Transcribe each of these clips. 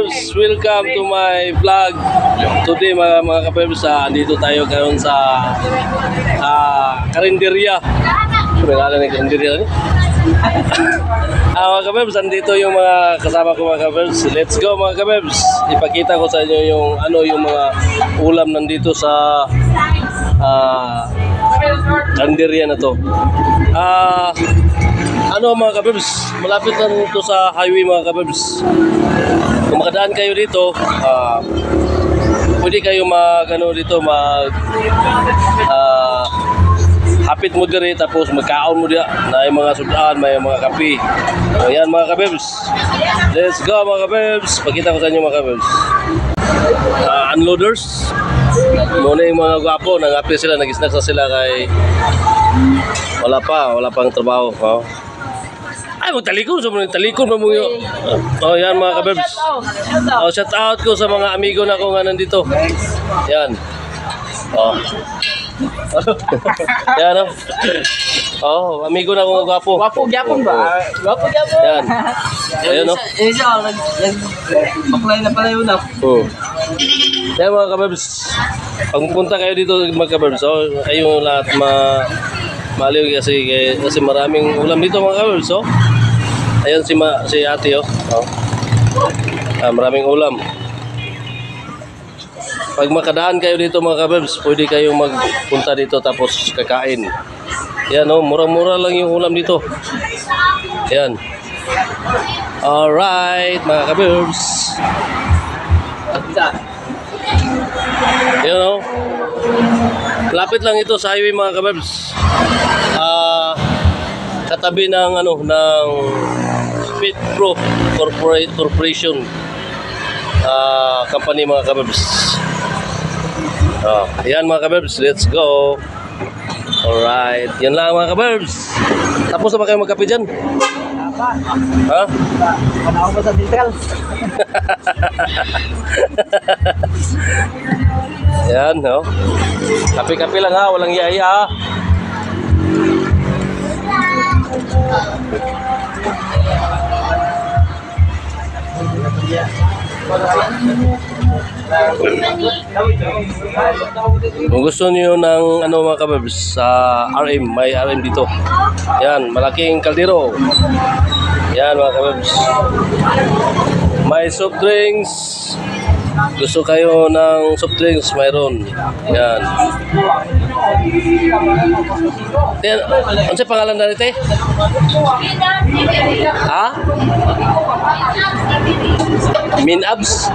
kabebs, welcome to my vlog. Today mga kabebs, andito tayo ngayon sa karinderya. Regalo ng karinderya ni. Mga kabebs, andito yung mga kasama ko mga kabebs. Let's go mga kabebs. Ipakita ko sa inyo yung mga ulam nandito sa karinderya na to. Mga kabebs, malapit lang ito sa highway mga kabebs. Kung makadaan kayo dito, pwede kayo hapit mo diri, tapos magkaon mo diya na yung mga sudan, may mga kape. So yan mga kabebs, let's go mga kabebs. Pakita ko sa inyo mga kabebs. Unloaders muna yung mga gwapo, nangapi sila, nag-snack na sila kay wala pang trabaho. Ay, magtalikon mo yun. Yan mga kabebs. Shout out ko sa mga amigo na ko nga nandito. Yan. Yan amigo na ko gwapo. Gwapo gyapon ba? Gwapo gyapon. Yan. Ayun Isa baklay na pala yun. Yan mga kabebs. Pag punta kayo dito mga kabebs, kayo lahat maliw kasi maraming ulam dito mga kabebs. Ayan si ate maraming ulam. Pag makadaan kayo dito mga kabebs, pwede kayong magpunta dito tapos kakain. Yan murang-mura lang yung ulam dito. Yan. Alright mga kabebs. Yan lapit lang ito sa highway mga kabebs. Katabi ng Speed Pro Corporation company mga kabebs. Ayan mga kabebs, let's go. Alright, yan lang mga kabebs. Tapos na ba kayo magkape dyan? Ha? Panahon ba sa digital? Yan kape-kape lang walang yaya Kung gusto niyo ng mga kabebs sa RM, may RM dito. Yan, malaking kaldero. Yan mga kabebs. May soft drinks. Gusto kayo ng soft drinks, mayroon. Yan. Ano sa pangalan na rito? Minabs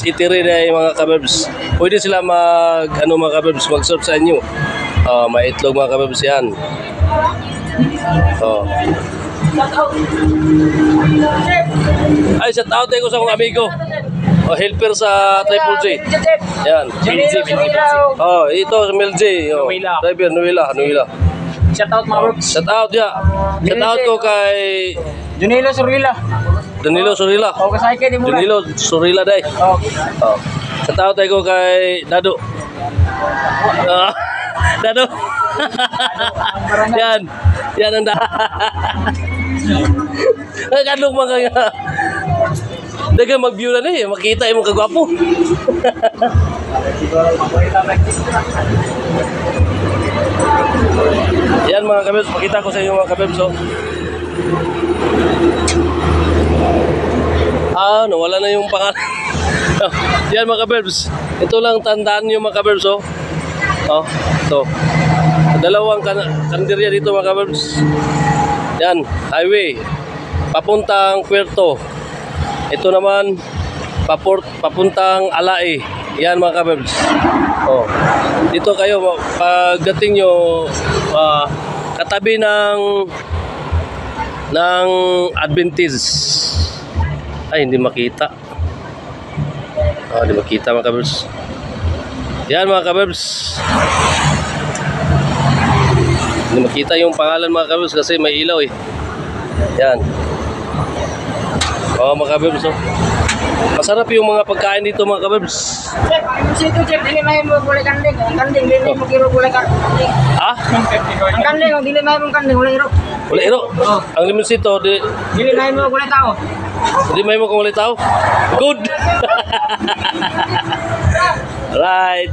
Eatery na yung mga kabebs. Pwede sila mga kabebs, mag-serve sa inyo. May itlog mga kabebs yan. Ay, shout out ko sa mga amigo. Helper sa Triple J. Yan. Ito sa Mel J. Driver Nuila. Shout out mga works. Shout out Shout out ko kay Danilo Surila. Kasay kay mo. Danilo Surila day. Shout out ko kay Dado. Dado. Yan ang kadlong mga dagang mag-view na makita yung kagwapo. Yan mga kabebs, pakita ko sa inyo mga kabebs. Nawala na yung pangalan. Yan mga kabebs, ito lang tandaan nyo mga kabebs. Ito dalawang karinderya dito mga kabebs. Yan, highway papuntang Puerto. Ito naman papuntang Alai. Yan mga kabebs. Dito kayo pagdating nyo katabi ng Adventist. Ay, hindi makita. Hindi makita mga kabebs. Yan mga kabebs. Hindi makita yung pangalan mga kabebs kasi may ilaw Yan. Mga kabebs. Masarap yung mga pagkain dito mga kabebs. Sito chef, dili may mo kulay kanding. Ang kanding dili mo kiro kulay kanding. Ang kanding dili may mo kanding kulay iro. Kulay iro. Ang limonsito dili may mo kulay tao. Hindi may mo kung ulit tao? Good! Right.